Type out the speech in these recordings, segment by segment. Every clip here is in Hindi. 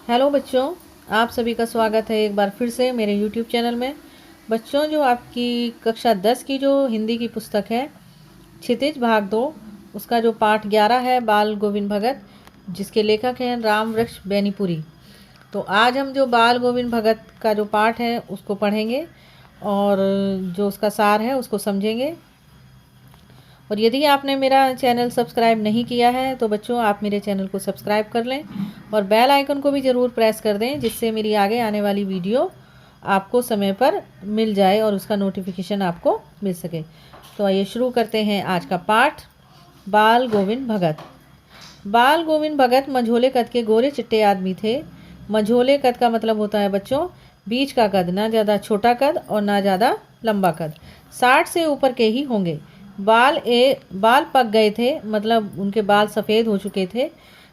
हेलो बच्चों, आप सभी का स्वागत है एक बार फिर से मेरे यूट्यूब चैनल में। बच्चों, जो आपकी कक्षा 10 की जो हिंदी की पुस्तक है क्षितिज भाग 2, उसका जो पाठ 11 है बाल गोविंद भगत, जिसके लेखक हैं राम वृक्ष बेनीपुरी। तो आज हम जो बाल गोविंद भगत का जो पाठ है उसको पढ़ेंगे और जो उसका सार है उसको समझेंगे। और यदि आपने मेरा चैनल सब्सक्राइब नहीं किया है तो बच्चों आप मेरे चैनल को सब्सक्राइब कर लें और बेल आइकन को भी ज़रूर प्रेस कर दें, जिससे मेरी आगे आने वाली वीडियो आपको समय पर मिल जाए और उसका नोटिफिकेशन आपको मिल सके। तो आइए शुरू करते हैं आज का पाठ। बाल गोविंद भगत। बाल गोविंद भगत मझोले कद के गोरे चिट्टे आदमी थे। मझोले कद का मतलब होता है बच्चों बीच का कद, ना ज़्यादा छोटा कद और ना ज़्यादा लंबा कद। 60 से ऊपर के ही होंगे। बाल पक गए थे, मतलब उनके बाल सफ़ेद हो चुके थे।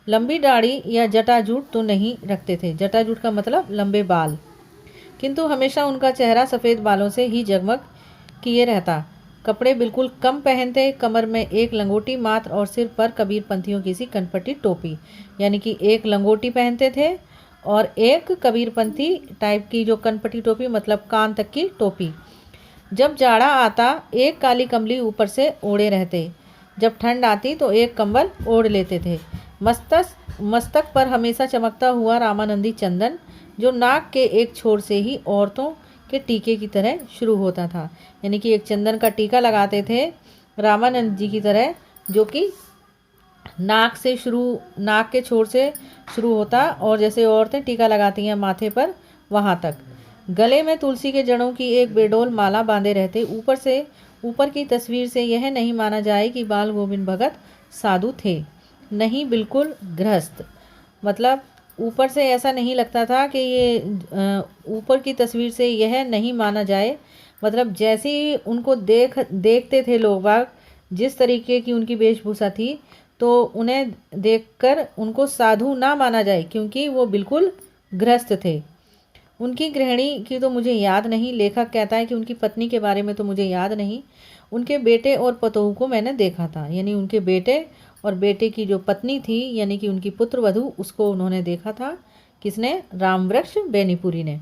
लंबी दाढ़ी या जटाजूट तो नहीं रखते थे। जटाजूट का मतलब लंबे बाल। किंतु हमेशा उनका चेहरा सफ़ेद बालों से ही जगमग किए रहता। कपड़े बिल्कुल कम पहनते। कमर में एक लंगोटी मात्र और सिर पर कबीर पंथियों की सी कनपटी टोपी, यानी कि एक लंगोटी पहनते थे और एक कबीरपंथी टाइप की जो कनपटी टोपी, मतलब कान तक की टोपी। जब जाड़ा आता एक काली कमली ऊपर से ओढ़े रहते। जब ठंड आती तो एक कंबल ओढ़ लेते थे। मस्तक पर हमेशा चमकता हुआ रामानंदी चंदन, जो नाक के एक छोर से ही औरतों के टीके की तरह शुरू होता था, यानी कि एक चंदन का टीका लगाते थे रामानंद जी की तरह, जो कि नाक के छोर से शुरू होता और जैसे औरतें टीका लगाती हैं माथे पर, वहाँ तक। गले में तुलसी के जड़ों की एक बेडोल माला बांधे रहते। ऊपर की तस्वीर से यह नहीं माना जाए कि बाल गोविंद भगत साधु थे, नहीं, बिल्कुल गृहस्थ। मतलब ऊपर से ऐसा नहीं लगता था कि ये ऊपर की तस्वीर से यह नहीं माना जाए, मतलब जैसे ही उनको देखते थे लोग बाग, जिस तरीके की उनकी वेशभूषा थी, तो उन्हें देखकर उनको साधु ना माना जाए, क्योंकि वो बिल्कुल गृहस्थ थे। उनकी गृहिणी की तो मुझे याद नहीं, लेखक कहता है कि उनकी पत्नी के बारे में तो मुझे याद नहीं। उनके बेटे और पतोहू को मैंने देखा था, यानी उनके बेटे और बेटे की जो पत्नी थी, यानी कि उनकी पुत्र वधू, उसको उन्होंने देखा था। किसने? रामवृक्ष बेनीपुरी ने।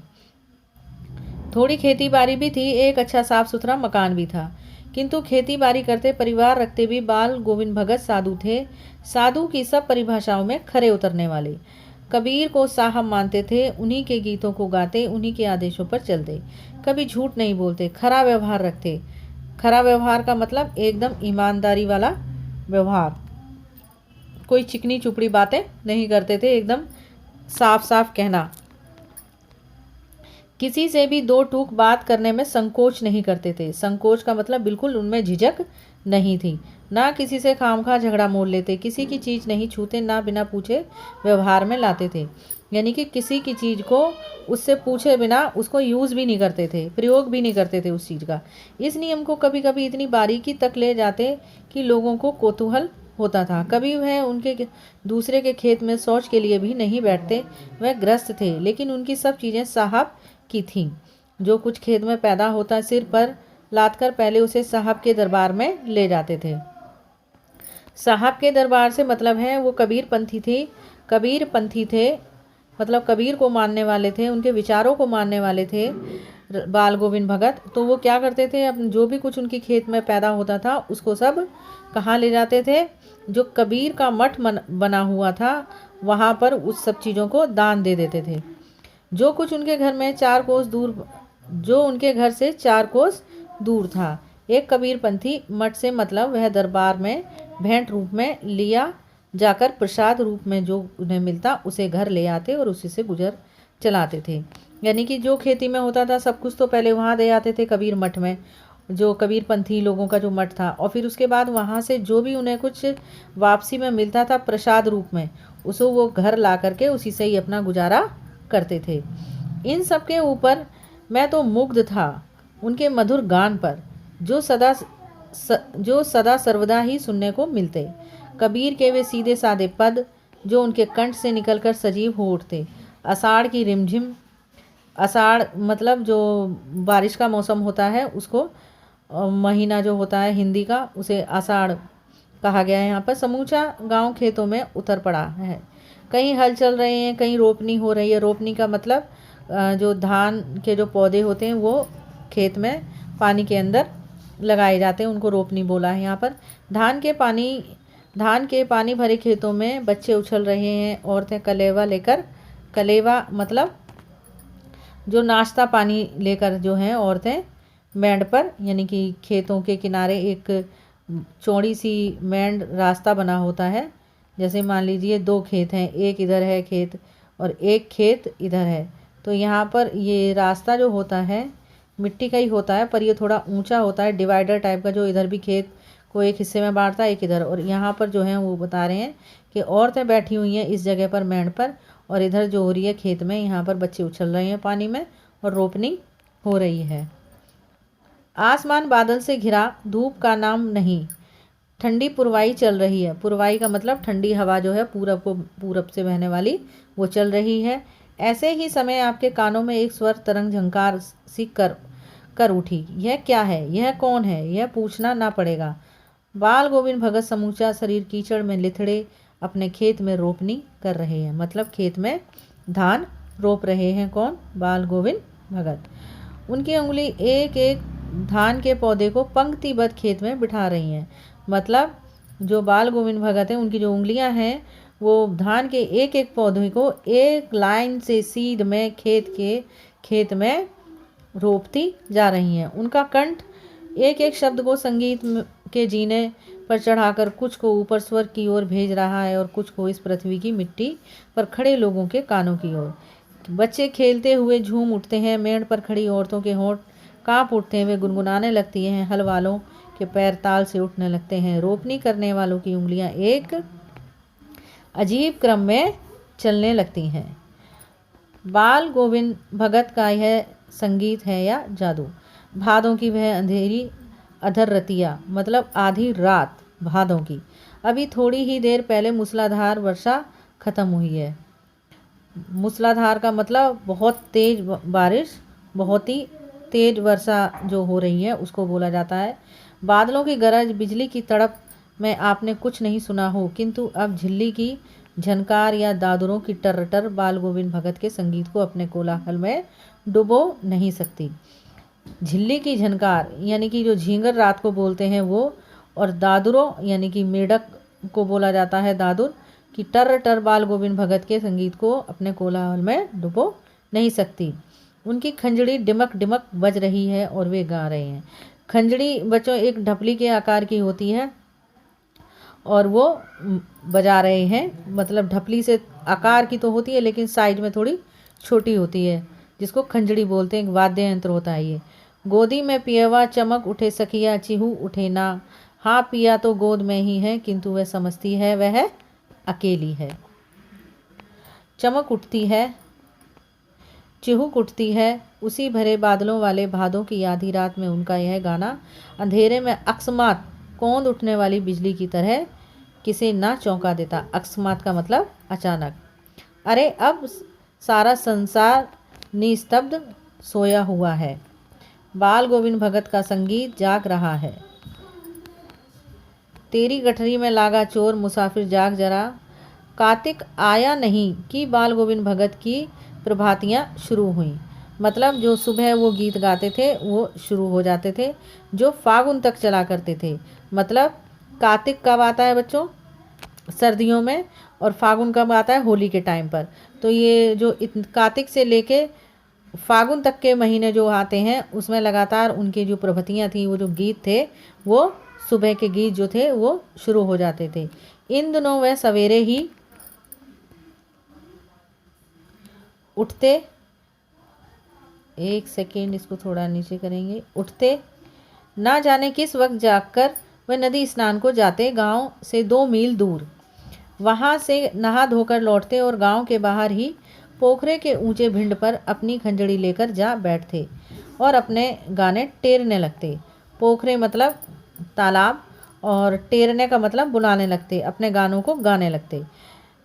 थोड़ी खेती बाड़ी भी थी, एक अच्छा साफ सुथरा मकान भी था। किंतु खेती बाड़ी करते, परिवार रखते भी बाल गोविंद भगत साधु थे। साधु की सब परिभाषाओं में खरे उतरने वाले। कबीर को साहब मानते थे, उन्हीं के गीतों को गाते, उन्हीं के आदेशों पर चलते। कभी झूठ नहीं बोलते, खरा व्यवहार रखते। खरा व्यवहार का मतलब एकदम ईमानदारी वाला व्यवहार। कोई चिकनी चुपड़ी बातें नहीं करते थे, एकदम साफ साफ कहना। किसी से भी दो टूक बात करने में संकोच नहीं करते थे। संकोच का मतलब बिल्कुल उनमें झिझक नहीं थी। ना किसी से खामखा झगड़ा मोल लेते, किसी की चीज़ नहीं छूते, ना बिना पूछे व्यवहार में लाते थे, यानी कि किसी की चीज़ को उससे पूछे बिना उसको यूज़ भी नहीं करते थे, प्रयोग भी नहीं करते थे उस चीज़ का। इस नियम को कभी कभी इतनी बारीकी तक ले जाते कि लोगों को कौतूहल होता था। कभी वह उनके दूसरे के खेत में शौच के लिए भी नहीं बैठते। वह ग्रस्त थे, लेकिन उनकी सब चीज़ें साहब की थी। जो कुछ खेत में पैदा होता सिर पर लादकर पहले उसे साहब के दरबार में ले जाते थे। साहब के दरबार से मतलब है वो कबीर पंथी थे, मतलब कबीर को मानने वाले थे, उनके विचारों को मानने वाले थे बाल गोविंद भगत। तो वो क्या करते थे, अब जो भी कुछ उनकी खेत में पैदा होता था उसको सब कहाँ ले जाते थे? जो कबीर का मठ बना हुआ था वहाँ पर उस सब चीज़ों को दान दे देते थे। जो कुछ उनके घर में 4 कोस दूर, जो उनके घर से 4 कोस दूर था, एक कबीरपंथी मठ से मतलब वह दरबार में भेंट रूप में लिया जाकर प्रसाद रूप में जो उन्हें मिलता उसे घर ले आते और उसी से गुजर चलाते थे। यानी कि जो खेती में होता था सब कुछ तो पहले वहाँ दे आते थे कबीर मठ में, जो कबीरपंथी लोगों का जो मठ था, और फिर उसके बाद वहाँ से जो भी उन्हें कुछ वापसी में मिलता था प्रसाद रूप में, उसे वो घर ला करके उसी से ही अपना गुजारा करते थे। इन सब के ऊपर मैं तो मुग्ध था उनके मधुर गान पर, जो सदा सर्वदा ही सुनने को मिलते। कबीर के वे सीधे साधे पद जो उनके कंठ से निकलकर सजीव हो उठते। आषाढ़ की रिमझिम, आषाढ़ मतलब जो बारिश का मौसम होता है उसको, महीना जो होता है हिंदी का, उसे आषाढ़ कहा गया है। यहाँ पर समूचा गांव खेतों में उतर पड़ा है। कहीं हल चल रहे हैं, कहीं रोपनी हो रही है। रोपनी का मतलब जो धान के जो पौधे होते हैं वो खेत में पानी के अंदर लगाए जाते हैं, उनको रोपनी बोला है यहाँ पर। धान के पानी भरे खेतों में बच्चे उछल रहे हैं, औरतें कलेवा लेकर, कलेवा मतलब जो नाश्ता पानी लेकर जो हैं औरतें मैंड पर, यानी कि खेतों के किनारे एक चौड़ी सी मैंड रास्ता बना होता है। जैसे मान लीजिए 2 खेत हैं, एक इधर है खेत और एक खेत इधर है, तो यहाँ पर ये रास्ता जो होता है मिट्टी का ही होता है, पर ये थोड़ा ऊंचा होता है, डिवाइडर टाइप का, जो इधर भी खेत को एक हिस्से में बांटता है, एक इधर। और यहाँ पर जो है वो बता रहे हैं कि औरतें बैठी हुई हैं इस जगह पर मैंड पर, और इधर जो हो रही है खेत में, यहाँ पर बच्चे उछल रहे हैं पानी में और रोपनी हो रही है। आसमान बादल से घिरा, धूप का नाम नहीं, ठंडी पुरवाई चल रही है। पुरवाई का मतलब ठंडी हवा जो है पूरब से बहने वाली, वो चल रही है। ऐसे ही समय आपके कानों में एक स्वर तरंग झंकार सी कर उठी। यह क्या है, यह कौन है, यह पूछना ना पड़ेगा। बाल गोविंद भगत समूचा शरीर कीचड़ में लिथड़े अपने खेत में रोपनी कर रहे हैं। मतलब खेत में धान रोप रहे हैं कौन, बाल गोविंद भगत। उनकी उंगली एक एक धान के पौधे को पंक्तिबद्ध खेत में बिठा रही हैं। मतलब जो बाल गोविंद भगत हैं उनकी जो उंगलियां हैं वो धान के एक एक पौधे को एक लाइन से सीध में खेत में रोपती जा रही हैं। उनका कंठ एक एक शब्द को संगीत के जीने पर चढ़ाकर कुछ को ऊपर स्वर की ओर भेज रहा है और कुछ को इस पृथ्वी की मिट्टी पर खड़े लोगों के कानों की ओर। बच्चे खेलते हुए झूम उठते हैं, मेड़ पर खड़ी औरतों के होंठ कांप उठते हैं, वे गुनगुनाने लगती हैं, हल वालों के पैर ताल से उठने लगते हैं, रोपनी करने वालों की उंगलियां एक अजीब क्रम में चलने लगती हैं। बाल गोविंद भगत का यह संगीत है या जादू। भादों की वह अंधेरी अधर रतिया, मतलब आधी रात भादों की। अभी थोड़ी ही देर पहले मूसलाधार वर्षा खत्म हुई है। मूसलाधार का मतलब बहुत तेज बारिश, बहुत ही तेज वर्षा जो हो रही है उसको बोला जाता है। बादलों की गरज, बिजली की तड़प में आपने कुछ नहीं सुना हो, किंतु अब झिल्ली की झनकार या दादुरों की टर बाल गोविंद भगत के संगीत को अपने कोलाहल में डुबो नहीं सकती। झिल्ली की झनकार यानी कि जो झींगर रात को बोलते हैं वो, और दादुरों यानी कि मेढक को बोला जाता है दादुर, कि टर बाल गोविंद भगत के संगीत को अपने कोलाहल में डुबो नहीं सकती। उनकी खंजड़ी डिमक डिमक बज रही है और वे गा रहे हैं। खंजड़ी बच्चों एक ढपली के आकार की होती है और वो बजा रहे हैं। मतलब ढपली से आकार की तो होती है लेकिन साइड में थोड़ी छोटी होती है, जिसको खंजड़ी बोलते हैं, एक वाद्य यंत्र होता है ये। गोदी में पियवा चमक उठे सखिया चिहू उठे ना, हाँ पिया तो गोद में ही है किंतु वह समझती है वह अकेली है। चमक उठती है, चिहुक उठती है, उसी भरे बादलों वाले भादों की आधी रात में उनका यह गाना अंधेरे में अकस्मात कौंध उठने वाली बिजली की तरह किसे ना चौंका देता। अकस्मात का मतलब अचानक। अरे अब सारा संसार निस्तब्ध सोया हुआ है, बाल गोविंद भगत का संगीत जाग रहा है। तेरी गठरी में लागा चोर मुसाफिर जाग जरा, कार्तिक आया नहीं कि बाल गोविंद भगत की प्रभातियाँ शुरू हुई। मतलब जो सुबह वो गीत गाते थे वो शुरू हो जाते थे, जो फागुन तक चला करते थे। मतलब कार्तिक कब आता है बच्चों, सर्दियों में, और फागुन कब आता है, होली के टाइम पर। तो ये जो कार्तिक से लेके फागुन तक के महीने जो आते हैं उसमें लगातार उनकी जो प्रभातियाँ थी, वो जो गीत थे, वो सुबह के गीत जो थे वो शुरू हो जाते थे। इन दिनों वह सवेरे ही उठते, एक सेकेंड इसको थोड़ा नीचे करेंगे, उठते ना जाने किस वक्त जागकर वह नदी स्नान को जाते, गांव से 2 मील दूर। वहां से नहा धोकर लौटते और गांव के बाहर ही पोखरे के ऊंचे भिंड पर अपनी खंजड़ी लेकर जा बैठते और अपने गाने टेरने लगते। पोखरे मतलब तालाब, और टेरने का मतलब बुलाने लगते, अपने गानों को गाने लगते।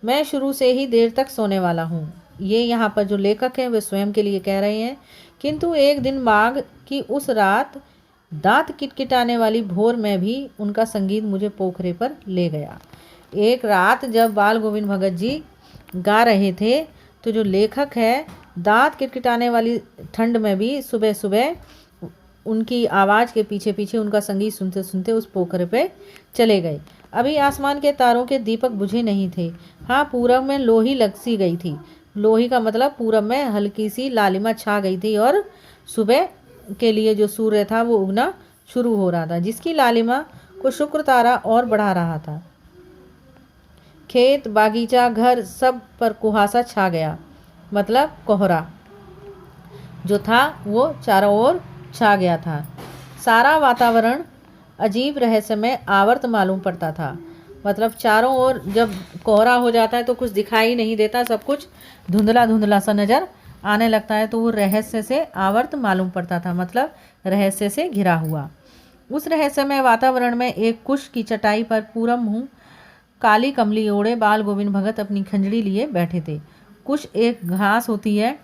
मैं शुरू से ही देर तक सोने वाला हूँ, ये यहाँ पर जो लेखक हैं वे स्वयं के लिए कह रहे हैं। किंतु एक दिन माघ की उस रात दांत किटकिटाने वाली भोर में भी उनका संगीत मुझे पोखरे पर ले गया। एक रात जब बाल गोविंद भगत जी गा रहे थे तो जो लेखक है दांत किटकिटाने वाली ठंड में भी सुबह सुबह उनकी आवाज़ के पीछे पीछे उनका संगीत सुनते सुनते उस पोखरे पे चले गए। अभी आसमान के तारों के दीपक बुझे नहीं थे। हाँ, पूरब में लोही लग सी गई थी। लोही का मतलब पूरब में हल्की सी लालिमा छा गई थी और सुबह के लिए जो सूर्य था वो उगना शुरू हो रहा था, जिसकी लालिमा को शुक्र तारा और बढ़ा रहा था। खेत, बागीचा, घर सब पर कुहासा छा गया, मतलब कोहरा जो था वो चारों ओर छा गया था। सारा वातावरण अजीब रहस्यमय आवर्त मालूम पड़ता था। मतलब चारों ओर जब कोहरा हो जाता है तो कुछ दिखाई नहीं देता, सब कुछ धुंधला धुंधला सा नज़र आने लगता है, तो वो रहस्य से आवर्त मालूम पड़ता था, मतलब रहस्य से घिरा हुआ। उस रहस्यमय वातावरण में एक कुश की चटाई पर पूरब मुँह काली कमली ओढ़े बाल गोविंद भगत अपनी खंजड़ी लिए बैठे थे। कुश एक घास होती है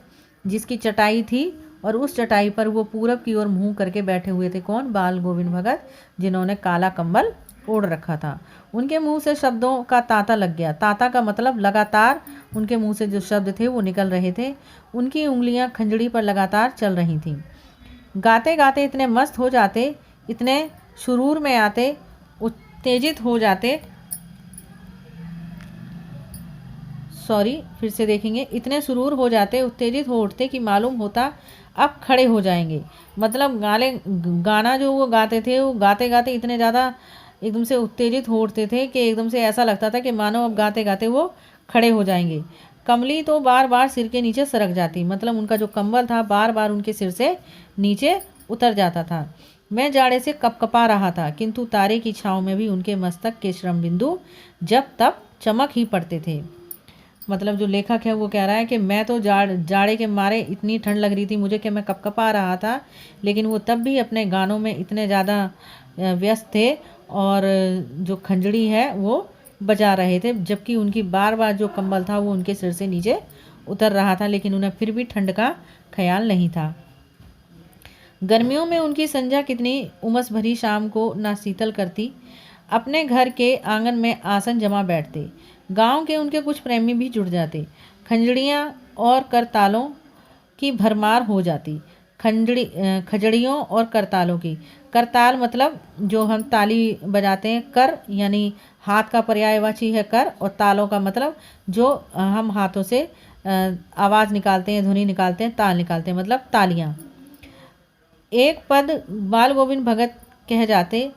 जिसकी चटाई थी और उस चटाई पर वो पूरब की ओर मुंह करके बैठे हुए थे। कौन? बाल गोविंद भगत, जिन्होंने काला कंबल ओढ़ रखा था। उनके मुंह से शब्दों का तांता लग गया। तांता का मतलब लगातार उनके मुंह से जो शब्द थे वो निकल रहे थे। उनकी उंगलियां खंजड़ी पर लगातार चल रही थीं। गाते गाते इतने मस्त हो जाते, इतने शुरूर में आते, उत्तेजित हो जाते, फिर से देखेंगे, इतने सुरूर हो जाते, उत्तेजित हो उठते कि मालूम होता अब खड़े हो जाएंगे। मतलब गाना जो वो गाते थे, वो गाते गाते इतने ज़्यादा एकदम से उत्तेजित हो उठते थे कि एकदम से ऐसा लगता था कि मानो अब गाते गाते वो खड़े हो जाएंगे। कमली तो बार बार सिर के नीचे सरक जाती, मतलब उनका जो कंबल था बार बार उनके सिर से नीचे उतर जाता था। मैं जाड़े से कपकपा रहा था, किंतु तारे की छाँव में भी उनके मस्तक के श्रम बिंदु जब तब चमक ही पड़ते थे। मतलब जो लेखक है वो कह रहा है कि मैं तो जाड़े के मारे इतनी ठंड लग रही थी मुझे कि मैं कपकपा रहा था, लेकिन वो तब भी अपने गानों में इतने ज़्यादा व्यस्त थे और जो खंजड़ी है वो बजा रहे थे, जबकि उनकी बार बार जो कंबल था वो उनके सिर से नीचे उतर रहा था, लेकिन उन्हें फिर भी ठंड का ख्याल नहीं था। गर्मियों में उनकी संध्या कितनी उमस भरी शाम को ना शीतल करती। अपने घर के आंगन में आसन जमा बैठते। गांव के उनके कुछ प्रेमी भी जुड़ जाते। खंजड़ियाँ और करतालों की भरमार हो जाती। खजड़ियों और करतालों की। करताल मतलब जो हम ताली बजाते हैं, कर यानी हाथ का पर्यायवाची है कर, और तालों का मतलब जो हम हाथों से आवाज़ निकालते हैं, ध्वनि निकालते हैं, ताल निकालते हैं, मतलब तालियाँ। एक पद बाल गोविंद भगत कह जाते,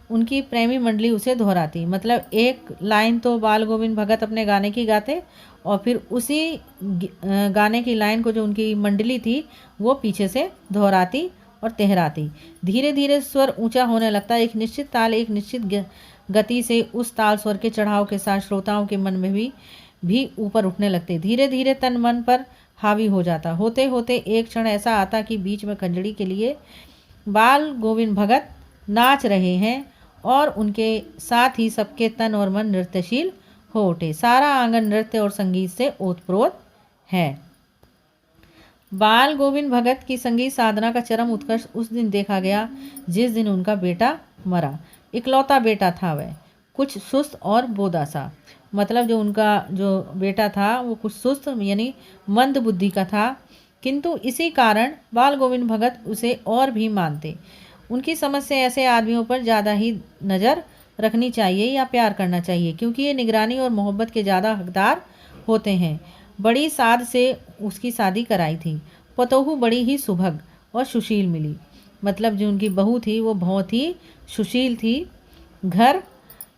उनकी प्रेमी मंडली उसे दोहराती। मतलब एक लाइन तो बाल गोविंद भगत अपने गाने की गाते और फिर उसी गाने की लाइन को जो उनकी मंडली थी वो पीछे से दोहराती और तेहराती। धीरे धीरे स्वर ऊंचा होने लगता। एक निश्चित ताल एक निश्चित गति से उस ताल स्वर के चढ़ाव के साथ श्रोताओं के मन में भी ऊपर उठने लगते। धीरे धीरे तन मन पर हावी हो जाता। होते होते एक क्षण ऐसा आता कि बीच में खंजड़ी के लिए बाल गोविंद भगत नाच रहे हैं और उनके साथ ही सबके तन और मन नृत्यशील हो उठे। सारा आंगन नृत्य और संगीत से ओतप्रोत है। बाल गोविंद भगत की संगीत साधना का चरम उत्कर्ष उस दिन देखा गया जिस दिन उनका बेटा मरा। इकलौता बेटा था वह, कुछ सुस्त और बोदा सा। मतलब जो उनका जो बेटा था वो कुछ सुस्त यानी मंद बुद्धि का था, किंतु इसी कारण बाल गोविंद भगत उसे और भी मानते। उनकी समझ से ऐसे आदमियों पर ज़्यादा ही नज़र रखनी चाहिए या प्यार करना चाहिए, क्योंकि ये निगरानी और मोहब्बत के ज़्यादा हकदार होते हैं। बड़ी साध से उसकी शादी कराई थी। पतोहू बड़ी ही सुभग और सुशील मिली। मतलब जो उनकी बहू थी वो बहुत ही सुशील थी। घर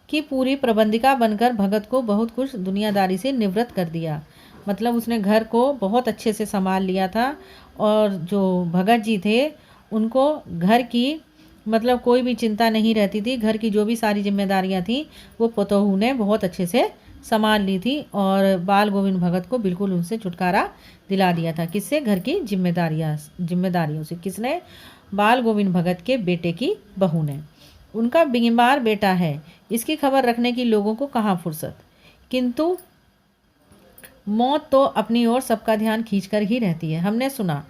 की पूरी प्रबंधिका बनकर भगत को बहुत कुछ दुनियादारी से निवृत्त कर दिया। मतलब उसने घर को बहुत अच्छे से संभाल लिया था और जो भगत जी थे उनको घर की मतलब कोई भी चिंता नहीं रहती थी। घर की जो भी सारी जिम्मेदारियां थी वो पतोहू ने बहुत अच्छे से संभाल ली थी और बाल गोविंद भगत को बिल्कुल उनसे छुटकारा दिला दिया था। किससे? घर की जिम्मेदारियों से। किसने? बाल गोविंद भगत के बेटे की बहू ने। उनका बीमार बेटा है, इसकी खबर रखने की लोगों को कहाँ फुर्सत। किंतु मौत तो अपनी ओर सबका ध्यान खींचकर ही रहती है। हमने सुना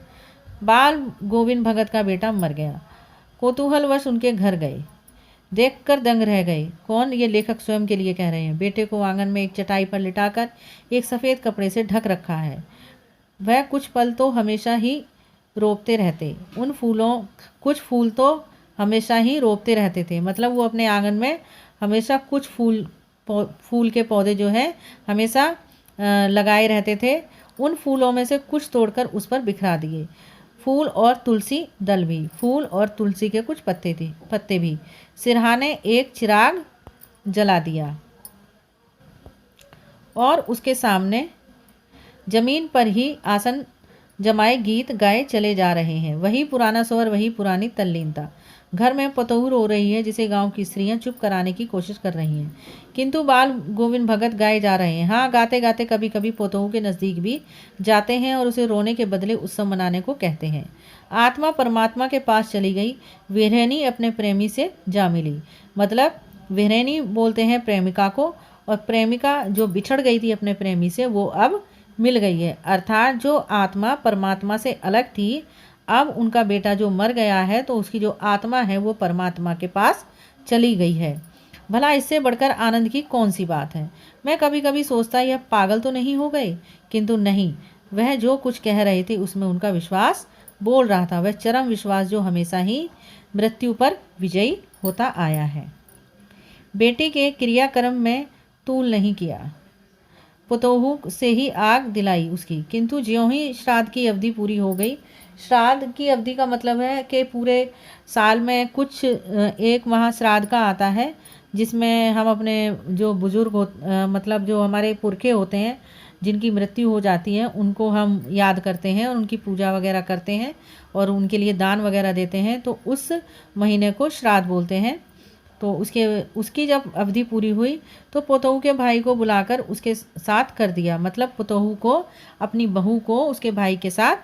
बाल गोविंद भगत का बेटा मर गया। कौतूहलवश उनके घर गए। देखकर दंग रह गए। कौन? ये लेखक स्वयं के लिए कह रहे हैं। बेटे को आंगन में एक चटाई पर लिटाकर एक सफ़ेद कपड़े से ढक रखा है। वह कुछ पल तो हमेशा ही रोपते रहते। कुछ फूल तो हमेशा ही रोपते रहते थे। मतलब वो अपने आंगन में हमेशा कुछ फूल के पौधे जो है हमेशा लगाए रहते थे। उन फूलों में से कुछ तोड़कर उस पर बिखरा दिए। फूल और तुलसी दल भी, फूल और तुलसी के कुछ पत्ते भी। सिरहा ने एक चिराग जला दिया और उसके सामने जमीन पर ही आसन जमाए गीत गाए चले जा रहे हैं। वही पुराना शोर, वही पुरानी तल्लीनता। घर में पतोहू रो रही है जिसे गांव की स्त्रियां चुप कराने की कोशिश कर रही हैं, किंतु बाल गोविंद भगत गाए जा रहे हैं। हाँ, गाते गाते कभी कभी पतोहू के नज़दीक भी जाते हैं और उसे रोने के बदले उत्सव मनाने को कहते हैं। आत्मा परमात्मा के पास चली गई। विरहनी अपने प्रेमी से जा मिली। मतलब विरहनी बोलते हैं प्रेमिका को, और प्रेमिका जो बिछड़ गई थी अपने प्रेमी से वो अब मिल गई है। अर्थात जो आत्मा परमात्मा से अलग थी, अब उनका बेटा जो मर गया है तो उसकी जो आत्मा है वो परमात्मा के पास चली गई है। भला इससे बढ़कर आनंद की कौन सी बात है? मैं कभी कभी सोचता यह पागल तो नहीं हो गए, किंतु नहीं, वह जो कुछ कह रहे थे उसमें उनका विश्वास बोल रहा था। वह चरम विश्वास जो हमेशा ही मृत्यु पर विजयी होता आया है। बेटी के क्रियाक्रम में तूल नहीं किया, पुतोहू से ही आग दिलाई उसकी। किंतु ज्यों ही श्राद्ध की अवधि पूरी हो गई, श्राद्ध की अवधि का मतलब है कि पूरे साल में कुछ एक माह श्राद्ध का आता है, जिसमें हम अपने जो बुजुर्ग मतलब जो हमारे पुरखे होते हैं जिनकी मृत्यु हो जाती है उनको हम याद करते हैं और उनकी पूजा वगैरह करते हैं और उनके लिए दान वगैरह देते हैं। तो उस महीने को श्राद्ध बोलते हैं। तो उसकी जब अवधि पूरी हुई तो पोतोहू के भाई को बुलाकर उसके साथ कर दिया। मतलब पोतोहू को अपनी बहू को उसके भाई के साथ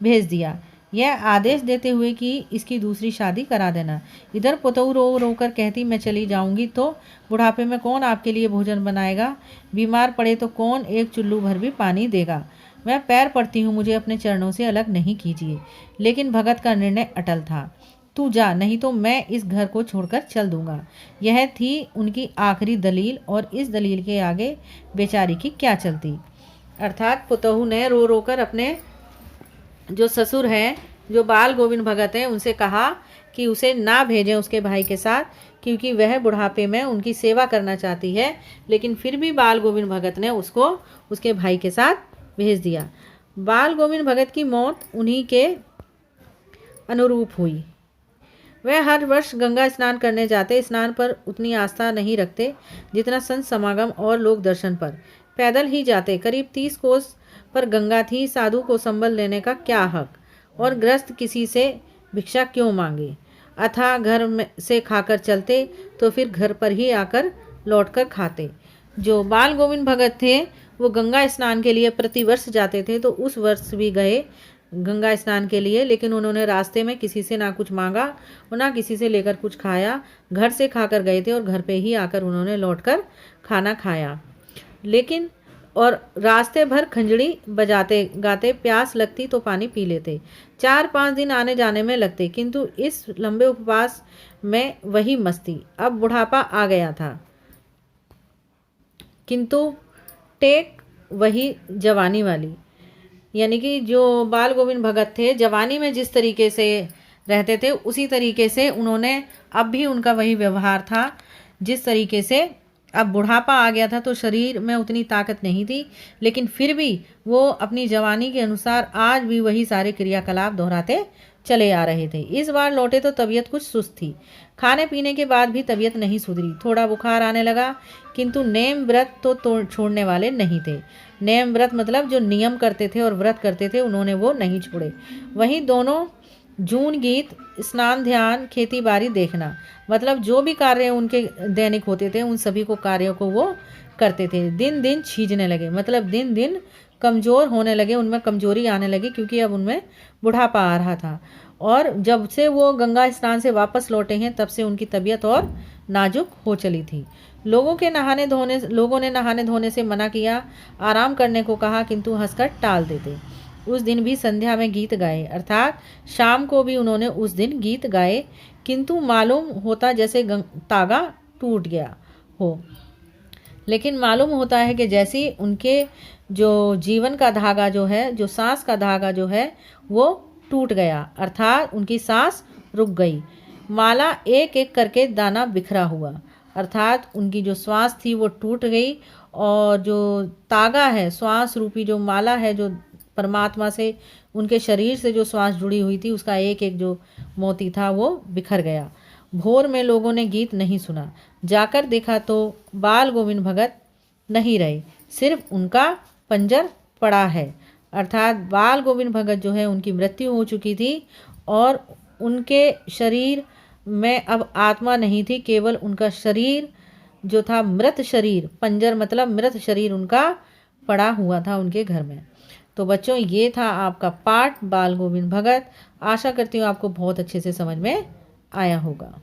भेज दिया, यह आदेश देते हुए कि इसकी दूसरी शादी करा देना। इधर पोतोहू रो रो कर कहती, मैं चली जाऊंगी तो बुढ़ापे में कौन आपके लिए भोजन बनाएगा? बीमार पड़े तो कौन एक चुल्लू भर भी पानी देगा? मैं पैर पड़ती हूँ, मुझे अपने चरणों से अलग नहीं कीजिए। लेकिन भगत का निर्णय अटल था। तू जा, नहीं तो मैं इस घर को छोड़कर चल दूंगा। यह थी उनकी आखिरी दलील, और इस दलील के आगे बेचारी की क्या चलती। अर्थात पुतोहू ने रो रो कर अपने जो ससुर हैं, जो बाल गोविंद भगत हैं, उनसे कहा कि उसे ना भेजें उसके भाई के साथ, क्योंकि वह बुढ़ापे में उनकी सेवा करना चाहती है। लेकिन फिर भी बाल गोविंद भगत ने उसको उसके भाई के साथ भेज दिया। बाल गोविंद भगत की मौत उन्हीं के अनुरूप हुई। वह हर वर्ष गंगा स्नान करने जाते। स्नान पर उतनी आस्था नहीं रखते जितना संत समागम और लोक दर्शन पर। पैदल ही जाते। करीब 30 कोस पर गंगा थी। साधु को संबल लेने का क्या हक, और गृहस्थ किसी से भिक्षा क्यों मांगे? अथा घर में से खाकर चलते तो फिर घर पर ही आकर लौटकर खाते। जो बाल गोविंद भगत थे वो गंगा स्नान के लिए प्रतिवर्ष जाते थे, तो उस वर्ष भी गए गंगा स्नान के लिए। लेकिन उन्होंने रास्ते में किसी से ना कुछ मांगा और ना किसी से लेकर कुछ खाया। घर से खाकर गए थे और घर पे ही आकर उन्होंने लौटकर खाना खाया। लेकिन और रास्ते भर खंजड़ी बजाते गाते, प्यास लगती तो पानी पी लेते। 4-5 दिन आने जाने में लगते, किंतु इस लंबे उपवास में वही मस्ती। अब बुढ़ापा आ गया था, किंतु टेक वही जवानी वाली। यानी कि जो बाल गोविंद भगत थे जवानी में जिस तरीके से रहते थे उसी तरीके से उन्होंने, अब भी उनका वही व्यवहार था जिस तरीके से। अब बुढ़ापा आ गया था तो शरीर में उतनी ताकत नहीं थी, लेकिन फिर भी वो अपनी जवानी के अनुसार आज भी वही सारे क्रियाकलाप दोहराते चले आ रहे थे। इस बार लौटे तो तबीयत कुछ सुस्त थी। खाने पीने के बाद भी तबीयत नहीं सुधरी। थोड़ा बुखार आने लगा, किंतु नेम व्रत तो छोड़ने वाले नहीं थे। नेम व्रत मतलब जो नियम करते थे और व्रत करते थे, उन्होंने वो नहीं छोड़े। वहीं दोनों जून गीत, स्नान, ध्यान, खेती बाड़ी देखना, मतलब जो भी कार्य उनके दैनिक होते थे उन सभी को कार्यों को वो करते थे। दिन दिन छीजने लगे, मतलब दिन दिन कमज़ोर होने लगे, उनमें कमजोरी आने लगी, क्योंकि अब उनमें बुढ़ापा आ रहा था। और जब से वो गंगा स्नान से वापस लौटे हैं तब से उनकी तबीयत और नाजुक हो चली थी। लोगों ने नहाने धोने से मना किया, आराम करने को कहा, किंतु हंसकर टाल देते। उस दिन भी संध्या में गीत गाए, अर्थात शाम को भी उन्होंने उस दिन गीत गाए, किंतु मालूम होता जैसे तागा टूट गया हो। लेकिन मालूम होता है कि जैसे उनके जो जीवन का धागा जो है, जो सांस का धागा जो है, वो टूट गया, अर्थात उनकी सांस रुक गई। माला एक एक करके दाना बिखरा हुआ, अर्थात उनकी जो श्वास थी वो टूट गई, और जो तागा है, श्वास रूपी जो माला है, जो परमात्मा से, उनके शरीर से जो श्वास जुड़ी हुई थी, उसका एक एक जो मोती था वो बिखर गया। भोर में लोगों ने गीत नहीं सुना, जाकर देखा तो बाल गोविंद भगत नहीं रहे, सिर्फ उनका पंजर पड़ा है, अर्थात बाल गोविंद भगत जो है उनकी मृत्यु हो चुकी थी, और उनके शरीर में अब आत्मा नहीं थी, केवल उनका शरीर जो था मृत शरीर, पंजर मतलब मृत शरीर उनका पड़ा हुआ था उनके घर में। तो बच्चों, ये था आपका पाठ बाल गोविंद भगत। आशा करती हूँ आपको बहुत अच्छे से समझ में आया होगा।